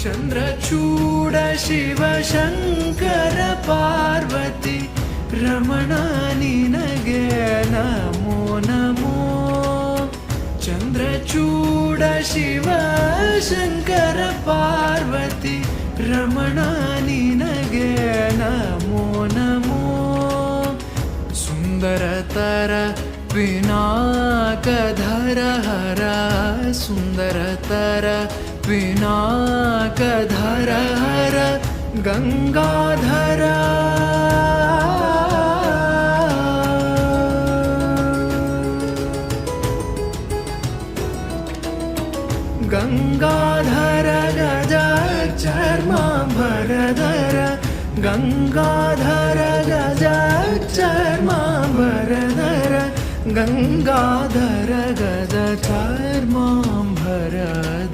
ಚಂದ್ರಚೂಡ ಶಿವ ಶಂಕರ ಪಾರ್ವತಿ ರಮಣ ನಿನಗೆ ನಮೋ ನಮೋ. ಚಂದ್ರಚೂಡ ಶಿವ ಶಂಕರ ಪಾರ್ವತಿ ರಮಣ ನಿನಗೆ ನಮೋ ನಮೋ. ಸುಂದರತರ ಪಿನಾಕಧರ ಹರ ಸುಂದರತರ ಪಿನಾಕಧರ ಹರ ಗಂಗಾಧರ. ಗಂಗಾಧರ ಗಜ ಚರ್ಮಾಂಬರಧರ ಗಂಗಾಧರ ಗಜ ಚರ್ಮಾಂಬರಧರ ಗಂಗಾಧರ ಗಜ ಚರ್ಮಾಂಬರಧರ.